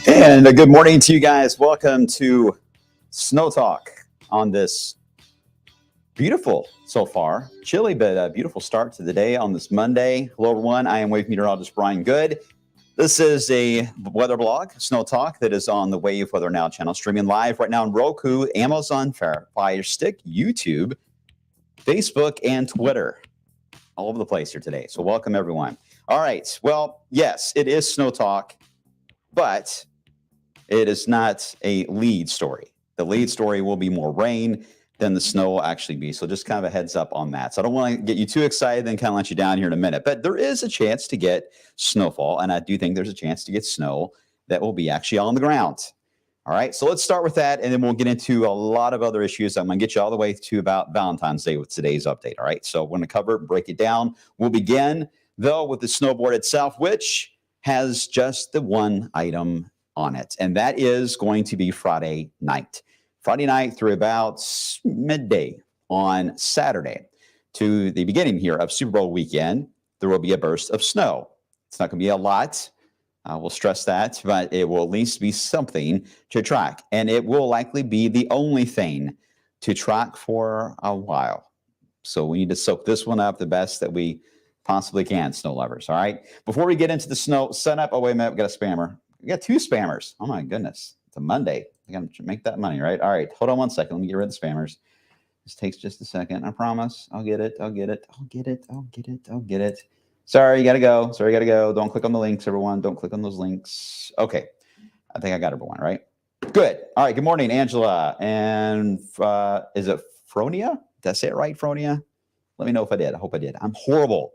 And good morning to you guys. Welcome to SnowTALK on this beautiful, so far, chilly, but beautiful start to the day on this Monday. Hello, everyone. I am wave meteorologist Brian Good. This is a weather blog, SnowTALK, that is on the Wave Weather Now channel, streaming live right now on Roku, Amazon Fire Stick, YouTube, Facebook, and Twitter. All over the place here today. So welcome, everyone. All right. Well, yes, it is SnowTALK, but it is not a lead story. The lead story will be more rain than the snow will actually be. So just kind of a heads up on that. So I don't want to get you too excited and kind of let you down here in a minute. But there is a chance to get snowfall, and I do think there's a chance to get snow that will be actually on the ground. All right, so let's start with that, and then we'll get into a lot of other issues. I'm going to get you all the way to about Valentine's Day with today's update. All right, so we're going to cover it, break it down. We'll begin, though, with the snowboard itself, which has just the one item on it, and that is going to be Friday night. Friday night through about midday on Saturday to the beginning here of Super Bowl weekend, there will be a burst of snow. It's not going to be a lot. We'll stress that, but it will at least be something to track, and it will likely be the only thing to track for a while. So we need to soak this one up the best that we possibly can, snow lovers. All right. Before we get into the snow setup, oh, wait a minute. We got a spammer. We got two spammers. Oh, my goodness. It's a Monday. I got to make that money, right? All right. Hold on one second. Let me get rid of the spammers. This takes just a second. I promise. I'll get it. I'll get it. I'll get it. I'll get it. I'll get it. Sorry, you got to go. Sorry, you got to go. Don't click on the links, everyone. Don't click on those links. Okay. I think I got everyone, right? Good. All right. Good morning, Angela. And is it Fronia? Did I say it right, Fronia? Let me know if I did. I hope I did. I'm horrible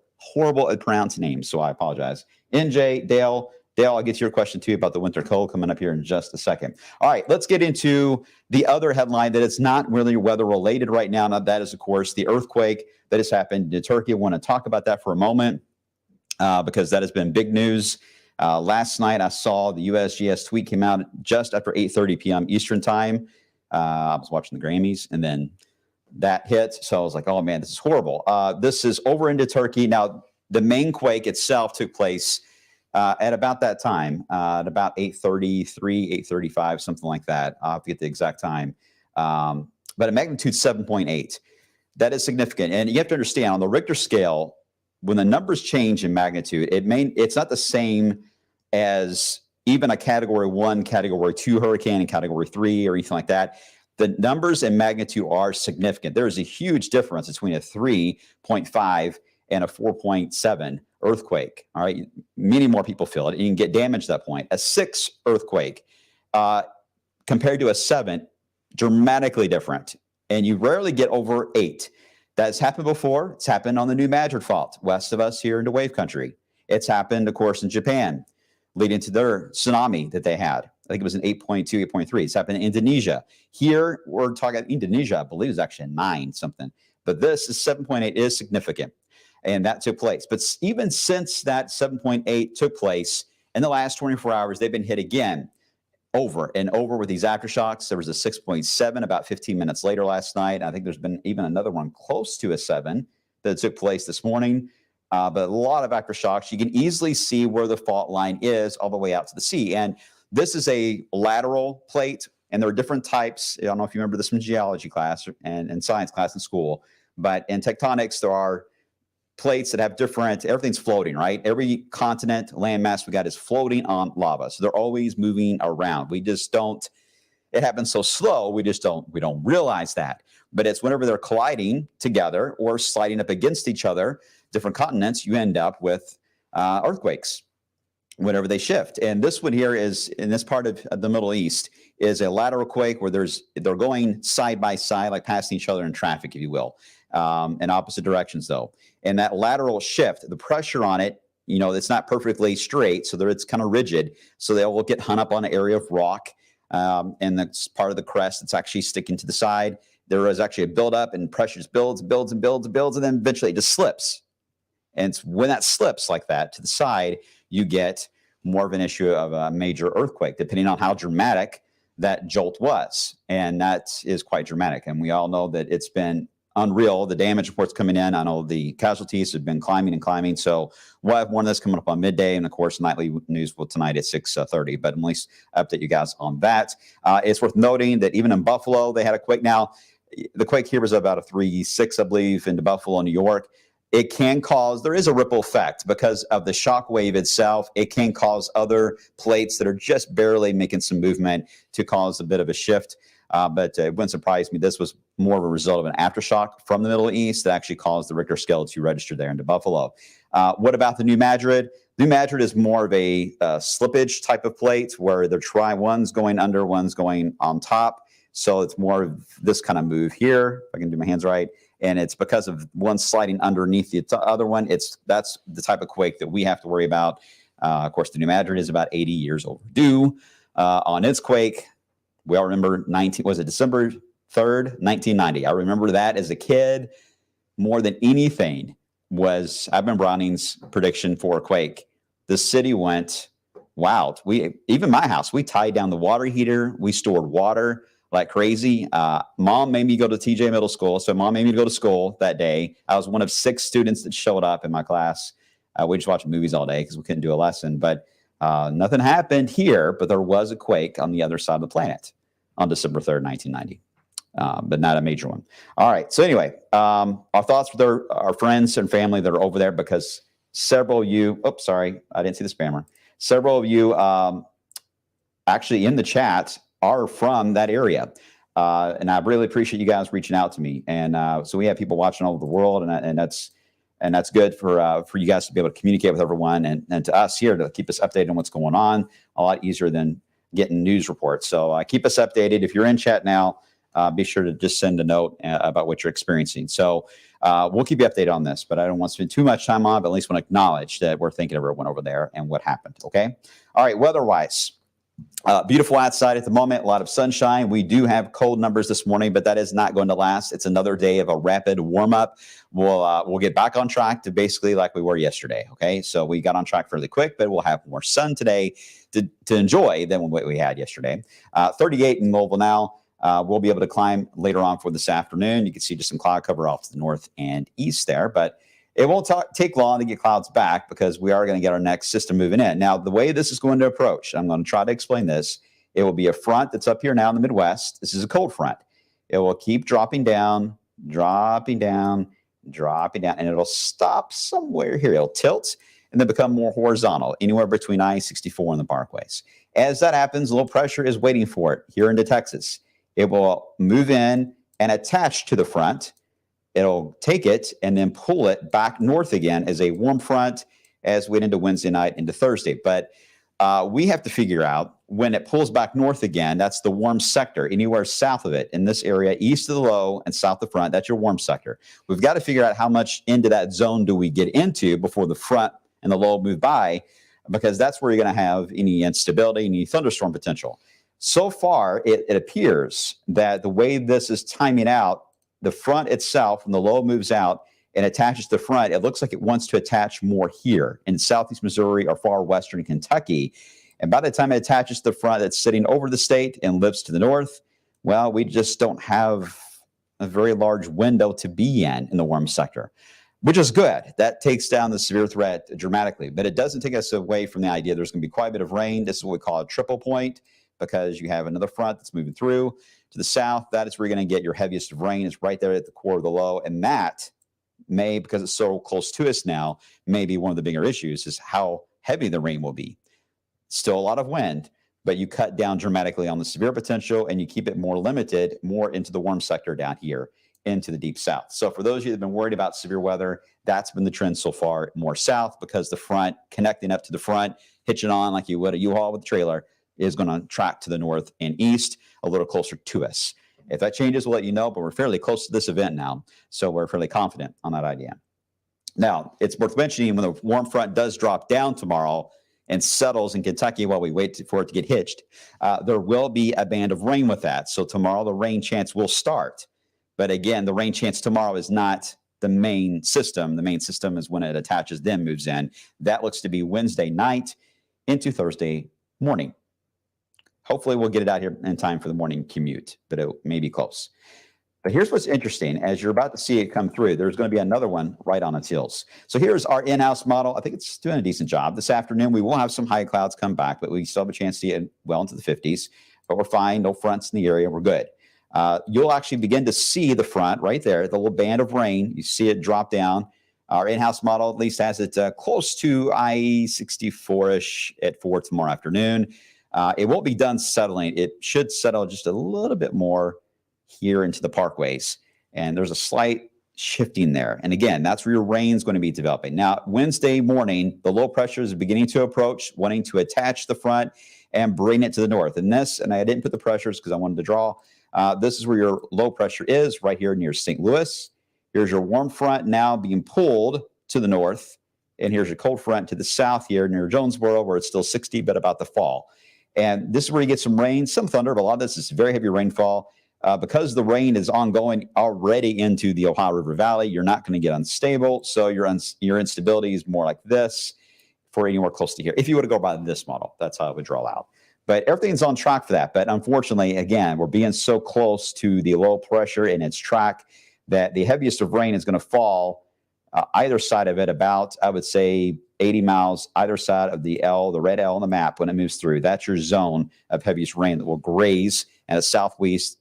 at pronouncing names, so I apologize. NJ, Dale, I'll get to your question too about the winter cold coming up here in just a second. All right, let's get into the other headline that it's not really weather related right now. Now that is, of course, the earthquake that has happened in Turkey. I want to talk about that for a moment. because that has been big news. Last night, I saw the USGS tweet came out just after 8:30 p.m. Eastern time. I was watching the Grammys, and then that hit. So I was like, oh, man, this is horrible. This is over into Turkey. Now, the main quake itself took place at about that time, at about 8:33, 8:35, something like that. I'll have to get the exact time. But a magnitude 7.8. That is significant. And you have to understand, on the Richter scale, when the numbers change in magnitude, it's not the same as even a Category 1, Category 2 hurricane and Category 3 or anything like that. The numbers in magnitude are significant. There is a huge difference between a 3.5 and a 4.7 earthquake. All right, many more people feel it. You can get damaged at that point. A 6 earthquake compared to a 7, dramatically different. And you rarely get over 8. That's happened before. It's happened on the New Madrid Fault, west of us here into Wave Country. It's happened, of course, in Japan, leading to their tsunami that they had. I think it was an 8.2, 8.3. It's happened in Indonesia. Here, we're talking Indonesia, I believe, is actually a 9 something. But this is 7.8 is significant. And that took place. But even since that 7.8 took place, in the last 24 hours, they've been hit again over and over with these aftershocks. There was a 6.7 about 15 minutes later last night. I think there's been even another one close to a 7 that took place this morning. But a lot of aftershocks. You can easily see where the fault line is all the way out to the sea. And this is a lateral plate, and there are different types. I don't know if you remember this from geology class and science class in school, but in tectonics, there are plates that have different, everything's floating, right? Every continent, landmass we got is floating on lava. So they're always moving around. We just don't, it happens so slow, we don't realize that. But it's whenever they're colliding together or sliding up against each other, different continents, you end up with earthquakes whenever they shift. And this one here is, in this part of the Middle East, is a lateral quake where they're going side by side, like passing each other in traffic, if you will, in opposite directions though. And that lateral shift, the pressure on it, it's not perfectly straight, so it's kind of rigid. So they will get hung up on an area of rock, and that's part of the crest that's actually sticking to the side. There is actually a buildup, and pressure just builds, and then eventually it just slips. And it's when that slips like that to the side, you get more of an issue of a major earthquake, depending on how dramatic that jolt was. And that is quite dramatic. And we all know that it's been unreal. The damage reports coming in. I know the casualties have been climbing and climbing. So we'll have one of this coming up on midday. And of course, nightly news will tonight at 6:30. But at least update you guys on that. It's worth noting that even in Buffalo, they had a quake. Now, the quake here was about a 3.6, I believe, into Buffalo, New York. It can cause, there is a ripple effect because of the shock wave itself. It can cause other plates that are just barely making some movement to cause a bit of a shift. But it wouldn't surprise me. This was more of a result of an aftershock from the Middle East that actually caused the Richter scale to register there into Buffalo. What about the New Madrid? New Madrid is more of a slippage type of plate where one's going under, one's going on top. So it's more of this kind of move here, if I can do my hands right. And it's because of one sliding underneath the other one. That's the type of quake that we have to worry about. Of course, the New Madrid is about 80 years overdue on its quake. We all remember December 3rd, 1990. I remember that as a kid more than anything was Edmund Browning's prediction for a quake. The city went wild. Even my house, we tied down the water heater. We stored water like crazy. Mom made me go to TJ Middle School. So mom made me go to school that day. I was one of 6 students that showed up in my class. We just watched movies all day because we couldn't do a lesson. But nothing happened here, but there was a quake on the other side of the planet on December 3rd, 1990. But not a major one. All right. So anyway, our thoughts with our friends and family that are over there, because several of you, sorry, I didn't see the spammer. Several of you actually in the chat are from that area. And I really appreciate you guys reaching out to me. And so we have people watching all over the world, and that's good for you guys to be able to communicate with everyone, and to us here to keep us updated on what's going on. A lot easier than getting news reports. So keep us updated. If you're in chat now, be sure to just send a note about what you're experiencing. So we'll keep you updated on this, but I don't want to spend too much time on it, but at least want to acknowledge that we're thinking of everyone over there and what happened. Okay. All right. Weather-wise, Beautiful outside at the moment, a lot of sunshine. We do have cold numbers this morning, but that is not going to last. It's another day of a rapid warm up. We'll get back on track to basically like we were yesterday. Okay, so we got on track fairly quick, but we'll have more sun today to enjoy than what we had yesterday. 38 in Louisville now. We'll be able to climb later on for this afternoon. You can see just some cloud cover off to the north and east there, but it won't take long to get clouds back because we are going to get our next system moving in. Now, the way this is going to approach, I'm going to try to explain this. It will be a front that's up here now in the Midwest. This is a cold front. It will keep dropping down, dropping down, dropping down, and it'll stop somewhere here. It'll tilt and then become more horizontal, anywhere between I-64 and the Parkways. As that happens, low pressure is waiting for it here into Texas. It will move in and attach to the front. It'll take it and then pull it back north again as a warm front as we get into Wednesday night into Thursday. But we have to figure out when it pulls back north again, that's the warm sector. Anywhere south of it in this area, east of the low and south of the front, that's your warm sector. We've got to figure out how much into that zone do we get into before the front and the low move by, because that's where you're going to have any instability, any thunderstorm potential. So far, it appears that the way this is timing out, the front itself, when the low moves out and attaches to the front, it looks like it wants to attach more here in southeast Missouri or far western Kentucky. And by the time it attaches to the front, it's sitting over the state and lifts to the north. Well, we just don't have a very large window to be in the warm sector, which is good. That takes down the severe threat dramatically, but it doesn't take us away from the idea there's going to be quite a bit of rain. This is what we call a triple point, because you have another front that's moving through to the south. That is where you're going to get your heaviest of rain. It's right there at the core of the low. And that may, because it's so close to us now, may be one of the bigger issues is how heavy the rain will be. Still a lot of wind, but you cut down dramatically on the severe potential and you keep it more limited, more into the warm sector down here into the deep south. So for those of you that have been worried about severe weather, that's been the trend so far, more south, because the front connecting up to the front, hitching on like you would a U-Haul with a trailer, is going to track to the north and east a little closer to us. If that changes, we'll let you know, but we're fairly close to this event now, so we're fairly confident on that idea. Now, it's worth mentioning when the warm front does drop down tomorrow and settles in Kentucky while we wait for it to get hitched, there will be a band of rain with that. So tomorrow the rain chance will start. But again, the rain chance tomorrow is not the main system. The main system is when it attaches, then moves in. That looks to be Wednesday night into Thursday morning. Hopefully we'll get it out here in time for the morning commute, but it may be close. But here's what's interesting. As you're about to see it come through, there's going to be another one right on its heels. So here's our in-house model. I think it's doing a decent job. This afternoon, we will have some high clouds come back, but we still have a chance to get well into the 50s. But we're fine. No fronts in the area. We're good. You'll actually begin to see the front right there, the little band of rain. You see it drop down. Our in-house model at least has it close to I-64-ish at 4 tomorrow afternoon. It won't be done settling. It should settle just a little bit more here into the parkways. And there's a slight shifting there. And again, that's where your rain is going to be developing. Now, Wednesday morning, the low pressure is beginning to approach, wanting to attach the front and bring it to the north. And this, and I didn't put the pressures because I wanted to draw, this is where your low pressure is, right here near St. Louis. Here's your warm front now being pulled to the north. And here's your cold front to the south here near Jonesboro, where it's still 60, but about to fall. And this is where you get some rain, some thunder, but a lot of this is very heavy rainfall. Because the rain is ongoing already into the Ohio River Valley, you're not going to get unstable. So your instability is more like this for anywhere close to here. If you were to go by this model, that's how it would draw out. But everything's on track for that. But unfortunately, again, we're being so close to the low pressure in its track that the heaviest of rain is going to fall either side of it about, I would say, 80 miles either side of the L, the red L on the map when it moves through. That's your zone of heaviest rain that will graze at a southeast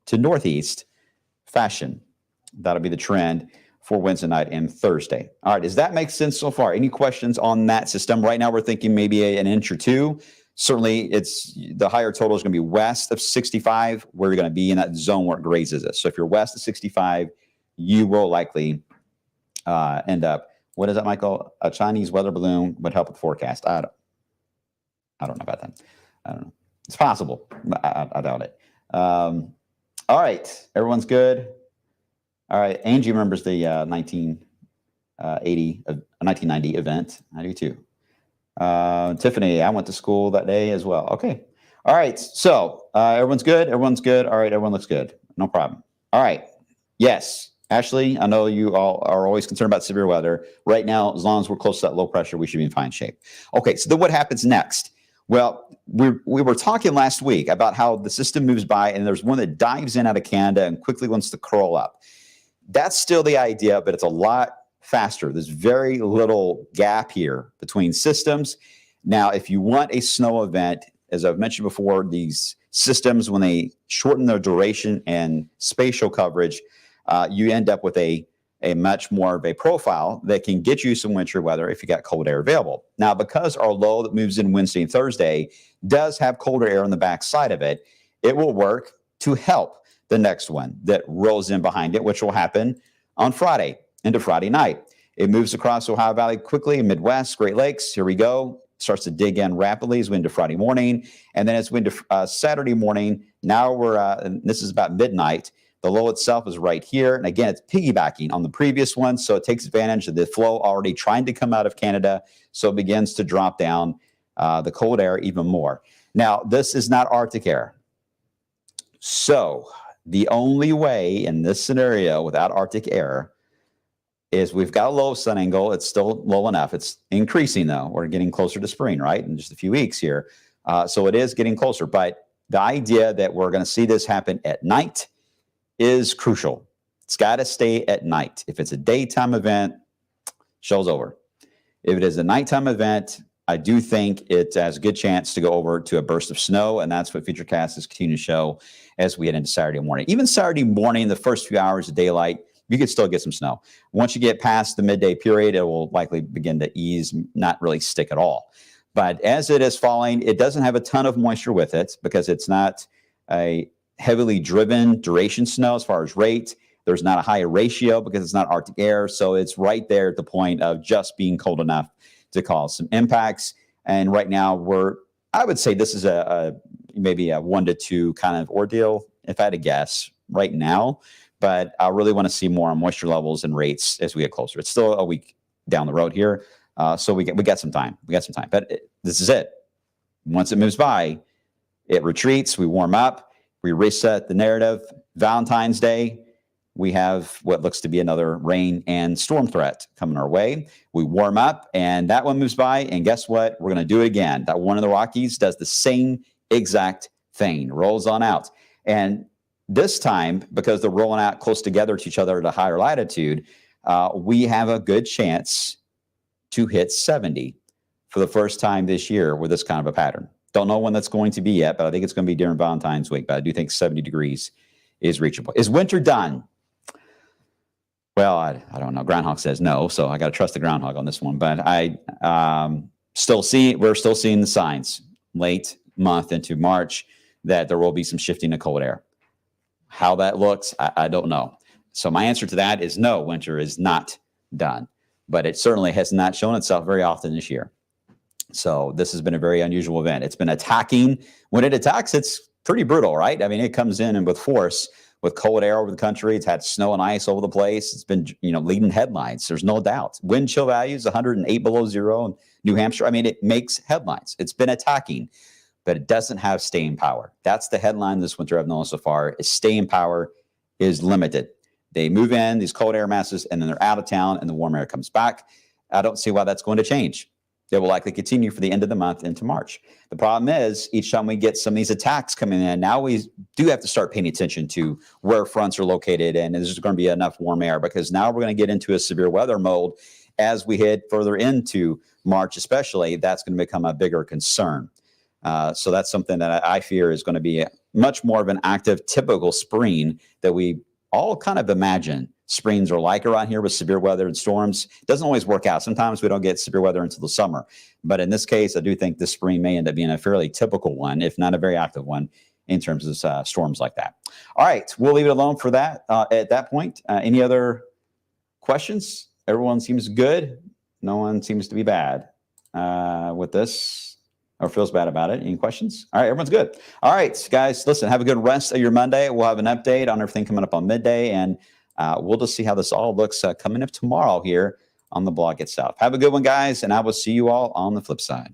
to northeast fashion. That'll be the trend for Wednesday night and Thursday. All right, does that make sense so far? Any questions on that system? Right now we're thinking maybe an inch or two. Certainly, it's the higher total is going to be west of 65. We're going to be in that zone where it grazes us. So if you're west of 65, you will likely end up, what is that, Michael? A Chinese weather balloon would help with the forecast. I don't know about that. I don't know. It's possible. I doubt it. All right. Everyone's good. All right. Angie remembers the 1990 event. I do too. Tiffany, I went to school that day as well. Okay. All right. So everyone's good. Everyone's good. All right. Everyone looks good. No problem. All right. Yes. Ashley, I know you all are always concerned about severe weather. Right now, as long as we're close to that low pressure, we should be in fine shape. Okay. So then what happens next? Well, we were talking last week about how the system moves by and there's one that dives in out of Canada and quickly wants to curl up. That's still the idea, but it's a lot faster. There's very little gap here between systems. Now, if you want a snow event, as I've mentioned before, these systems, when they shorten their duration and spatial coverage, you end up with a much more of a profile that can get you some winter weather if you got cold air available. Now, because our low that moves in Wednesday and Thursday does have colder air on the back side of it, it will work to help the next one that rolls in behind it, which will happen on Friday into Friday night. It moves across Ohio Valley quickly, Midwest, Great Lakes. Here we go. Starts to dig in rapidly as we into Friday morning. And then as we into Saturday morning, now this is about midnight. The low itself is right here. And again, it's piggybacking on the previous one. So it takes advantage of the flow already trying to come out of Canada. So it begins to drop down the cold air even more. Now, this is not Arctic air. So the only way in this scenario without Arctic air is we've got a low sun angle. It's still low enough. It's increasing, though. We're getting closer to spring, right, in just a few weeks here. So it is getting closer. But the idea that we're going to see this happen at night is crucial. It's got to stay at night. If it's a daytime event, show's over. If it is a nighttime event, I do think it has a good chance to go over to a burst of snow, and that's what Futurecast is continuing to show as we head into Saturday morning. Even Saturday morning, the first few hours of daylight, you could still get some snow. Once you get past the midday period, it will likely begin to ease, not really stick at all. But as it is falling, it doesn't have a ton of moisture with it because it's not a heavily driven duration snow as far as rate. There's not a high ratio because it's not Arctic air. So it's right there at the point of just being cold enough to cause some impacts. And right now I would say this is maybe a 1 to 2 kind of ordeal, if I had to guess right now. But I really want to see more on moisture levels and rates as we get closer. It's still a week down the road here. So we got some time. But this is it. Once it moves by, it retreats. We warm up. We reset the narrative. Valentine's Day, we have what looks to be another rain and storm threat coming our way. We warm up, and that one moves by. And guess what? We're going to do it again. That one in the Rockies does the same exact thing, rolls on out. And this time, because they're rolling out close together to each other at a higher latitude, we have a good chance to hit 70 for the first time this year with this kind of a pattern. Don't know when that's going to be yet, but I think it's going to be during Valentine's week. But I do think 70 degrees is reachable. Is winter done? Well, I don't know. Groundhog says no, so I got to trust the groundhog on this one. But we're still seeing the signs late month into March that there will be some shifting of cold air. How that looks, I don't know. So my answer to that is no, winter is not done. But it certainly has not shown itself very often this year. So this has been a very unusual event. It's been attacking. When it attacks, it's pretty brutal, right? I mean, it comes in and with force, with cold air over the country. It's had snow and ice over the place. It's been, leading headlines. There's no doubt. Wind chill values, 108 below zero in New Hampshire. I mean, it makes headlines. It's been attacking, but it doesn't have staying power. That's the headline this winter I've known so far, is staying power is limited. They move in, these cold air masses, and then they're out of town, and the warm air comes back. I don't see why that's going to change. They will likely continue for the end of the month into March. The problem is, each time we get some of these attacks coming in, now we do have to start paying attention to where fronts are located, and is there going to be enough warm air? Because now we're going to get into a severe weather mode as we head further into March, especially. That's going to become a bigger concern. So that's something that I fear is going to be much more of an active, typical spring that we all kind of imagine springs are like around here with severe weather and storms. It doesn't always work out. Sometimes we don't get severe weather until the summer. But in this case, I do think this spring may end up being a fairly typical one, if not a very active one, in terms of storms like that. All right, we'll leave it alone for that at that point. Any other questions? Everyone seems good. No one seems to be bad with this or feels bad about it. Any questions? All right, everyone's good. All right, guys, listen, have a good rest of your Monday. We'll have an update on everything coming up on midday, and we'll just see how this all looks coming up tomorrow here on the blog itself. Have a good one, guys, and I will see you all on the flip side.